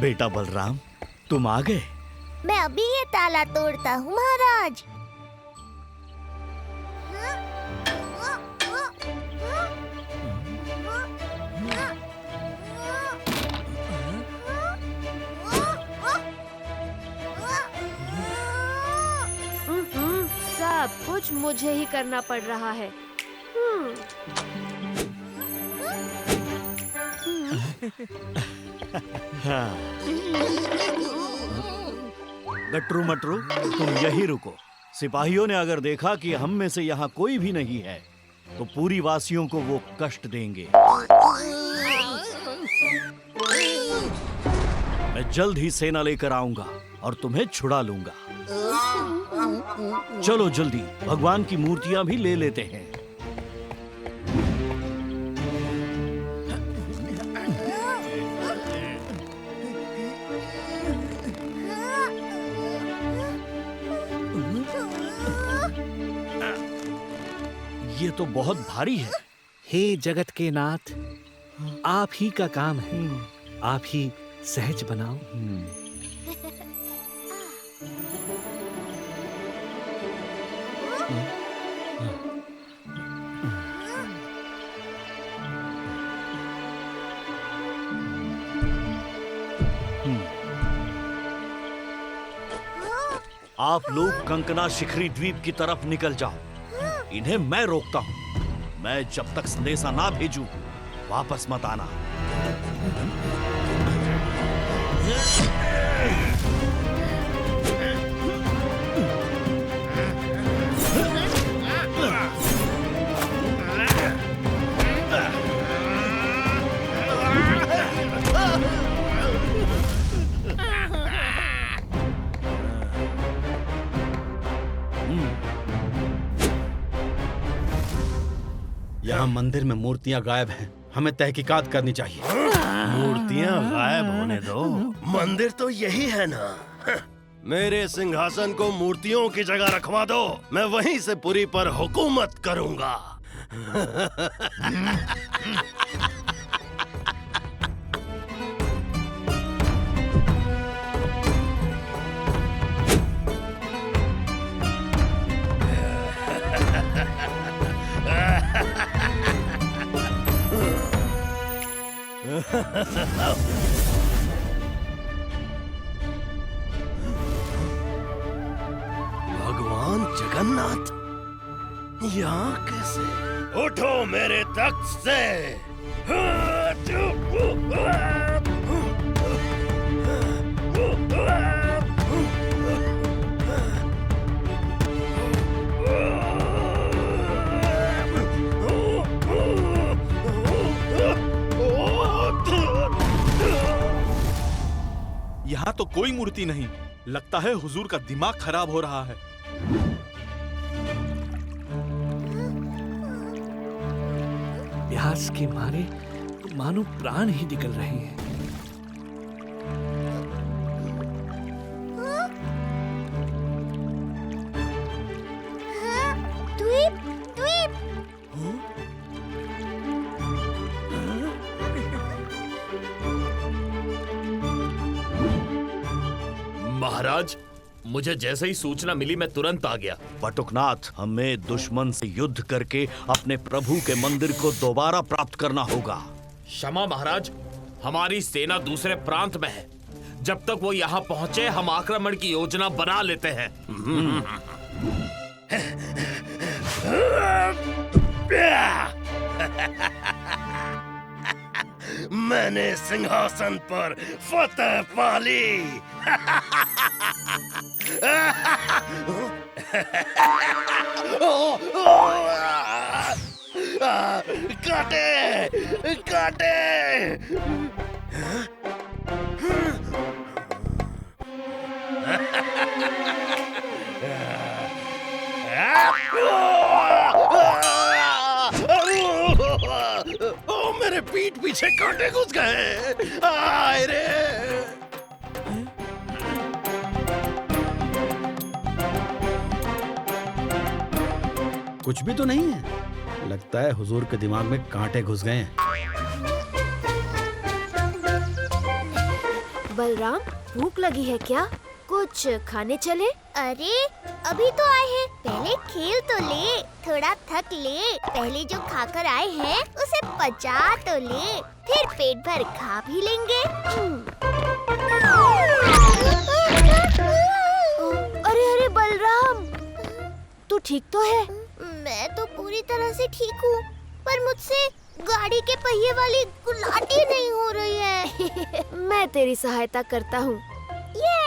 बेटा बलराम, तुम आ गए। मैं अभी ये ताला तोड़ता हूँ महाराज। सब कुछ मुझे ही करना पड़ रहा है। हाँ। गट्रू मटरू, तुम यही रुको। सिपाहियों ने अगर देखा कि हम में से यहाँ कोई भी नहीं है तो पूरी वासियों को वो कष्ट देंगे। मैं जल्द ही सेना लेकर आऊंगा और तुम्हें छुड़ा लूंगा। चलो जल्दी, भगवान की मूर्तियां भी ले लेते हैं। ये तो बहुत भारी है। हे जगत के नाथ, आप ही का काम है, आप ही सहज बनाओ। आप लोग कंकना शिखरी द्वीप की तरफ निकल जाओ। इन्हें मैं रोकता हूँ। मैं जब तक संदेशा ना भेजूं, वापस मत आना। यहाँ मंदिर में मूर्तियाँ गायब हैं। हमें तहकीकात करनी चाहिए। मूर्तियाँ गायब होने दो, मंदिर तो यही है ना। मेरे सिंहासन को मूर्तियों की जगह रखवा दो, मैं वहीं से पुरी पर हुकूमत करूंगा। भगवान जगन्नाथ यहाँ कैसे? उठो मेरे तख्त से। यहाँ तो कोई मूर्ति नहीं। लगता है हुजूर का दिमाग खराब हो रहा है। प्यास के मारे तो मानो प्राण ही निकल रहे हैं। द्वीप, द्वीप। महाराज, मुझे जैसे ही सूचना मिली मैं तुरंत आ गया। बटुकनाथ, हमें दुश्मन से युद्ध करके अपने प्रभु के मंदिर को दोबारा प्राप्त करना होगा। क्षमा महाराज, हमारी सेना दूसरे प्रांत में है। जब तक वो यहाँ पहुंचे हम आक्रमण की योजना बना लेते हैं। मैंने सिंहासन पर फतह पा ली। काटे, काटे। ओ मेरे पीठ पीछे कांटे घुस गए। आए रे। कुछ भी तो नहीं है। लगता है हुजूर के दिमाग में कांटे घुस गए हैं। बलराम, भूख लगी है क्या? कुछ खाने चले? अरे अभी तो आए हैं, पहले खेल तो ले, थोड़ा थक ले। पहले जो खाकर आए हैं उसे पचा तो ले, फिर पेट भर खा भी लेंगे। अरे अरे बलराम, तू ठीक तो है? मैं तो पूरी तरह से ठीक हूँ, पर मुझसे गाड़ी के पहिए वाली गुलाटी नहीं हो रही है। मैं तेरी सहायता करता हूँ। ये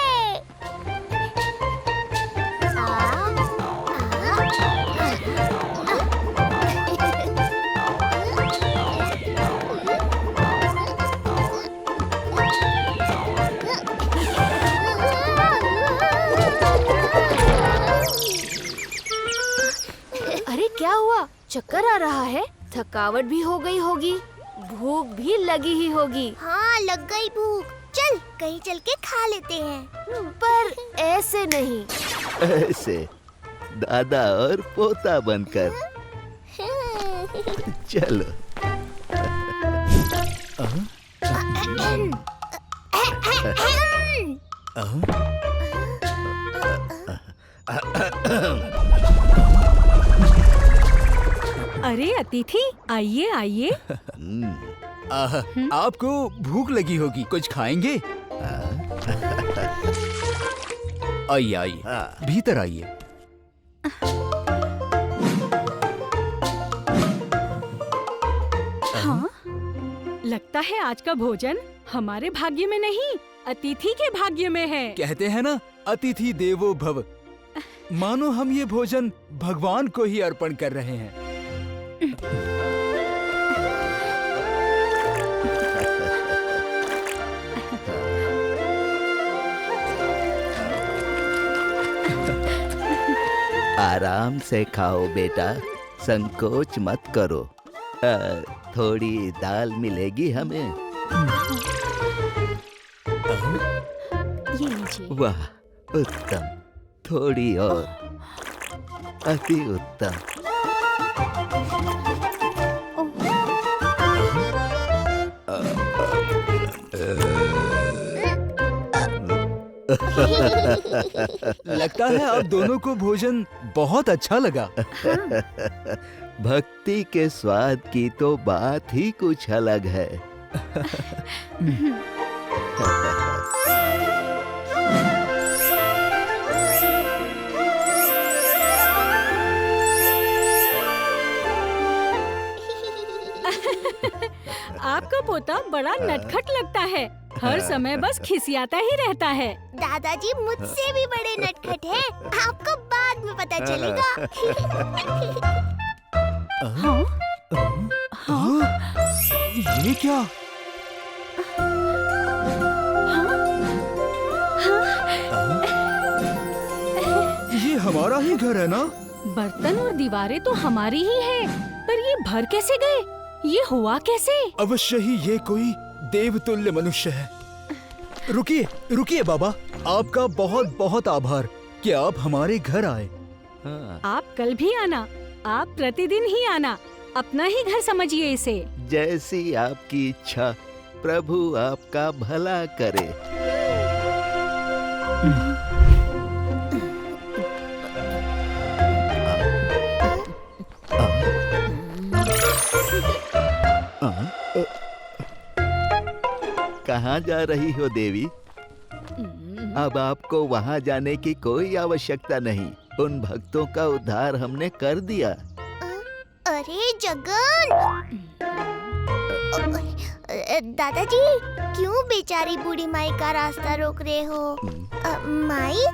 अरे क्या हुआ? चक्कर आ रहा है? थकावट भी हो गई होगी, भूख भी लगी ही होगी। हाँ, लग गई भूख। चल कहीं चल के खा लेते हैं। पर ऐसे नहीं। ऐसे दादा और पोता बनकर। चलो। अरे अतिथि, आइए आइए। आपको भूख लगी होगी, कुछ खाएंगे? आइए आइए, भीतर आइए। हाँ, लगता है आज का भोजन हमारे भाग्य में नहीं, अतिथि के भाग्य में है। कहते हैं ना, अतिथि देवो भव। मानो हम ये भोजन भगवान को ही अर्पण कर रहे हैं। आराम से खाओ बेटा, संकोच मत करो। थोड़ी दाल मिलेगी हमें। ये लीजिए। वाह, उत्तम। थोड़ी और। अति उत्तम। लगता है आप दोनों को भोजन बहुत अच्छा लगा। भक्ति के स्वाद की तो बात ही कुछ अलग है। आपका पोता बड़ा नटखट लगता है, हर समय बस खिसियाता ही रहता है। दादाजी मुझसे भी बड़े नटखट हैं, आपको बाद में पता चलेगा। हाँ? हाँ? ये क्या? ये हमारा ही घर है ना? बर्तन और दीवारें तो हमारी ही है, पर ये भर कैसे गए? ये हुआ कैसे? अवश्य ही ये कोई देवतुल्य मनुष्य है। रुकिए, रुकिए बाबा, आपका बहुत बहुत आभार कि आप हमारे घर आए। आप कल भी आना, आप प्रतिदिन ही आना, अपना ही घर समझिए इसे। जैसी आपकी इच्छा, प्रभु आपका भला करे। कहाँ जा रही हो देवी? अब आपको वहाँ जाने की कोई आवश्यकता नहीं। उन भक्तों का उद्धार हमने कर दिया। अरे जगन, दादाजी क्यों बेचारी बूढ़ी माई का रास्ता रोक रहे हो? माई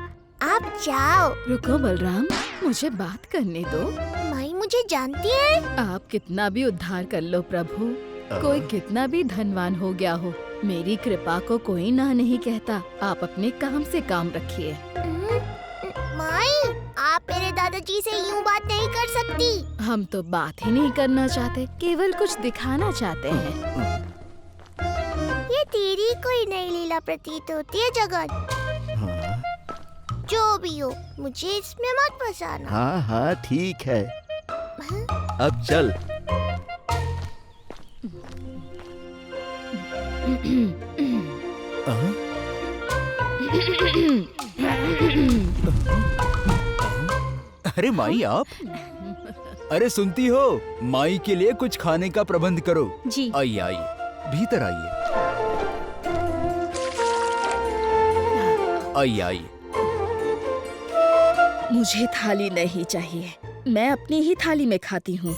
आप जाओ। रुको बलराम, मुझे बात करने दो। माई मुझे जानती है। आप कितना भी उद्धार कर लो प्रभु, कोई कितना भी धनवान हो गया हो, मेरी कृपा को कोई ना नहीं कहता। आप अपने काम से काम रखिए। माई आप मेरे दादाजी से यूं बात नहीं कर सकती। हम तो बात ही नहीं करना चाहते, केवल कुछ दिखाना चाहते हैं। ये तेरी कोई नई लीला प्रतीत होती है जगन। जो भी हो, मुझे इसमें मत फंसाना। हाँ हाँ ठीक है, अब चल। अरे माई आप? अरे सुनती हो, माई के लिए कुछ खाने का प्रबंध करो। जी। आइए आइए, भीतर आइए। आइए आइए। मुझे थाली नहीं चाहिए, मैं अपनी ही थाली में खाती हूँ।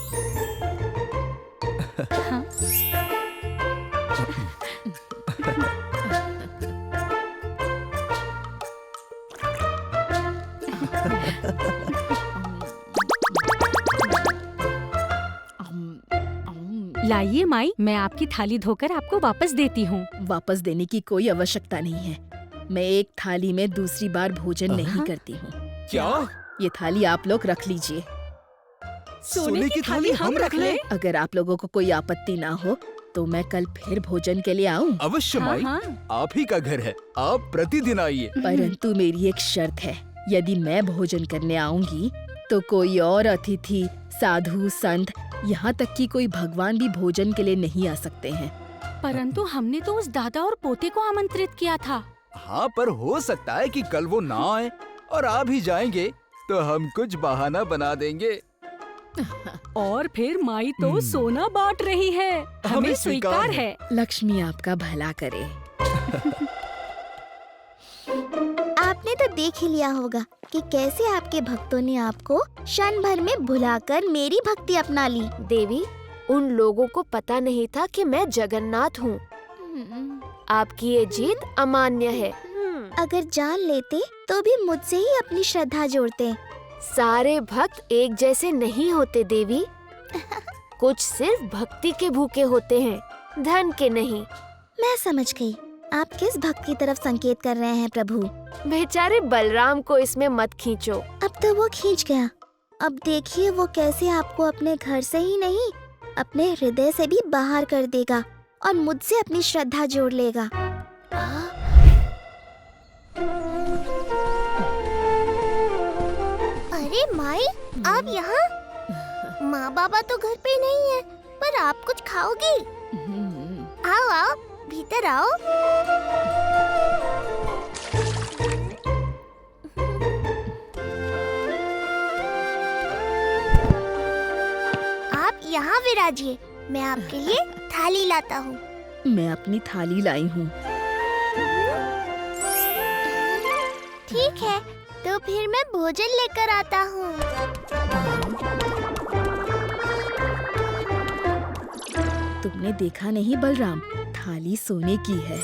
लाइए माई, मैं आपकी थाली धोकर आपको वापस देती हूँ। वापस देने की कोई आवश्यकता नहीं है। मैं एक थाली में दूसरी बार भोजन नहीं करती हूँ। क्या? ये थाली आप लोग रख लीजिए। सोने की थाली हम रख लें? अगर आप लोगों को कोई आपत्ति ना हो तो मैं कल फिर भोजन के लिए आऊँ। अवश्य माई, आप ही का घर है, आप प्रतिदिन आइए। परंतु मेरी एक शर्त है, यदि मैं भोजन करने आऊंगी तो कोई और अतिथि, साधु, संत, यहाँ तक कि कोई भगवान भी भोजन के लिए नहीं आ सकते हैं। परंतु हमने तो उस दादा और पोते को आमंत्रित किया था। हाँ, पर हो सकता है कि कल वो ना आए और आ भी जाएंगे तो हम कुछ बहाना बना देंगे। और फिर माई तो सोना बांट रही है, हमें स्वीकार है। लक्ष्मी आपका भला करे। आपने तो देख ही लिया होगा कि कैसे आपके भक्तों ने आपको क्षण भर में भुलाकर मेरी भक्ति अपना ली। देवी, उन लोगों को पता नहीं था कि मैं जगन्नाथ हूँ। आपकी ये जीत अमान्य है। अगर जान लेते तो भी मुझसे ही अपनी श्रद्धा जोड़ते। सारे भक्त एक जैसे नहीं होते देवी। कुछ सिर्फ भक्ति के भूखे होते हैं, धन के नहीं। मैं समझ गई, आप किस भक्त की तरफ संकेत कर रहे हैं प्रभु। बेचारे बलराम को इसमें मत खींचो। अब तो वो खींच गया, अब देखिए वो कैसे आपको अपने घर से ही नहीं अपने हृदय से भी बाहर कर देगा और मुझसे अपनी श्रद्धा जोड़ लेगा। अरे माई, आप यहाँ? माँ बाबा तो घर पे नहीं है, पर आप कुछ खाओगी? आओ आओ, भीतर आओ। आप यहाँ विराजिए, मैं आपके लिए थाली लाता हूँ। मैं अपनी थाली लाई हूँ। ठीक है, तो फिर मैं भोजन लेकर आता हूँ। तुमने देखा नहीं बलराम, थाली सोने की है।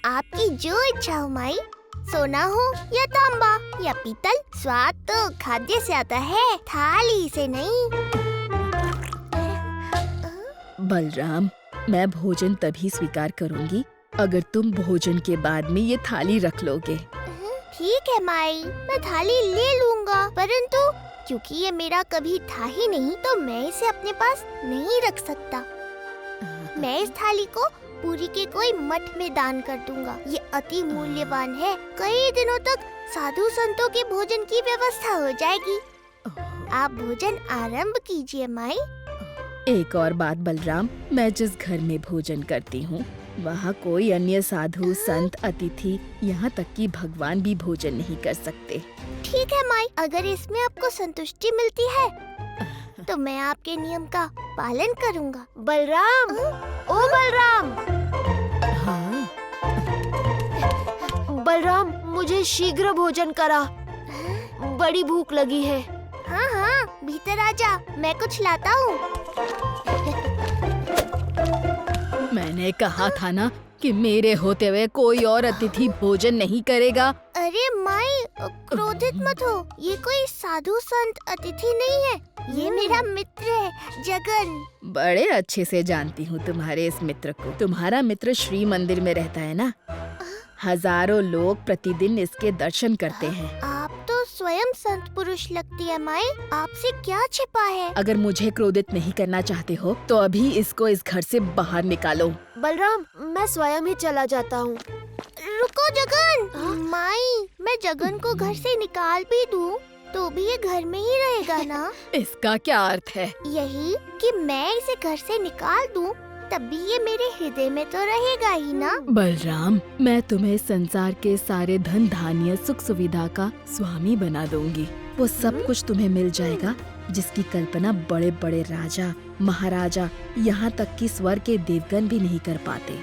आपकी जो इच्छा हो माई, सोना हो या तांबा या पीतल, स्वाद तो खाद्य से आता है, थाली से नहीं। बलराम, मैं भोजन तभी स्वीकार करूंगी अगर तुम भोजन के बाद में ये थाली रख लोगे। ठीक है माई, मैं थाली ले लूँगा, परंतु क्योंकि ये मेरा कभी था ही नहीं तो मैं इसे अपने पास नहीं रख सकता। मैं इस थाली को पुरी के कोई मठ में दान कर दूंगा। ये अति मूल्यवान है, कई दिनों तक साधु संतों के भोजन की व्यवस्था हो जाएगी। आप भोजन आरंभ कीजिए माई। एक और बात बलराम, मैं जिस घर में भोजन करती हूँ वहाँ कोई अन्य साधु, संत, अतिथि, यहाँ तक कि भगवान भी भोजन नहीं कर सकते। ठीक है माई, अगर इसमें आपको संतुष्टि मिलती है तो मैं आपके नियम का पालन करूँगा। बलराम, ओ बलराम। हाँ? बलराम, मुझे शीघ्र भोजन करा, बड़ी भूख लगी है। हाँ हाँ, भीतर आजा, मैं कुछ लाता हूँ। मैंने कहा था ना कि मेरे होते हुए कोई और अतिथि भोजन नहीं करेगा। अरे माई, क्रोधित मत हो, ये कोई साधु संत अतिथि नहीं है, ये मेरा मित्र है जगन। बड़े अच्छे से जानती हूँ तुम्हारे इस मित्र को। तुम्हारा मित्र श्री मंदिर में रहता है ना? हजारों लोग प्रतिदिन इसके दर्शन करते हैं। आप तो स्वयं संत पुरुष लगती है माई, आपसे क्या छिपा है? अगर मुझे क्रोधित नहीं करना चाहते हो तो अभी इसको इस घर से बाहर निकालो। बलराम, मैं स्वयं ही चला जाता हूँ। रुको जगन। माई, मैं जगन को घर से निकाल भी दूँ तो भी ये घर में ही रहेगा ना? इसका क्या अर्थ है? यही कि मैं इसे घर से निकाल दूँ तब भी ये मेरे हृदय में तो रहेगा ही ना। बलराम, मैं तुम्हें संसार के सारे धन धान्य सुख सुविधा का स्वामी बना दूंगी। वो सब कुछ तुम्हें मिल जाएगा जिसकी कल्पना बड़े बड़े राजा, महाराजा, यहाँ तक कि स्वर्ग के देवगण भी नहीं कर पाते।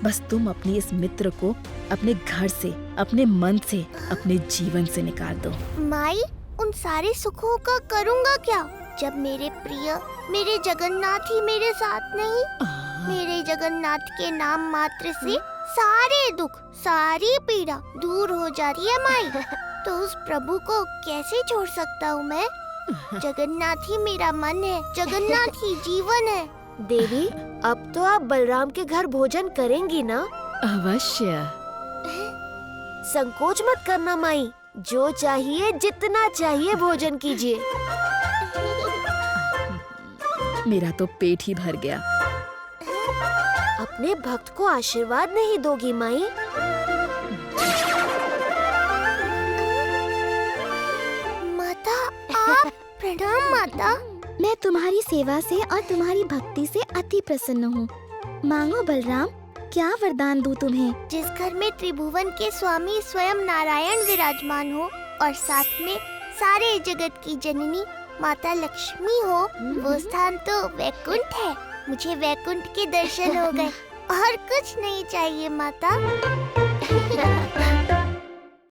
बस तुम अपनी इस मित्र को अपने घर से, अपने मन से, अपने जीवन से निकाल दो। माई, उन सारे सुखों का करूँगा क्या जब मेरे प्रिय, मेरे जगन्नाथ ही मेरे साथ नहीं? मेरे जगन्नाथ के नाम मात्र से सारे दुख, सारी पीड़ा दूर हो जाती है माई। तो उस प्रभु को कैसे छोड़ सकता हूँ मैं? जगन्नाथ ही मेरा मन है, जगन्नाथ ही जीवन है। देवी, अब तो आप बलराम के घर भोजन करेंगी ना? अवश्य। संकोच मत करना माई, जो चाहिए जितना चाहिए भोजन कीजिए। मेरा तो पेट ही भर गया। अपने भक्त को आशीर्वाद नहीं दोगी माई? माता, आप? प्रणाम माता। मैं तुम्हारी सेवा से और तुम्हारी भक्ति से अति प्रसन्न हूँ। मांगो बलराम, क्या वरदान दूँ तुम्हें? जिस घर में त्रिभुवन के स्वामी स्वयं नारायण विराजमान हो और साथ में सारे जगत की जननी माता लक्ष्मी हो, वो स्थान तो वैकुंठ है। मुझे वैकुंठ के दर्शन हो गए और कुछ नहीं चाहिए माता।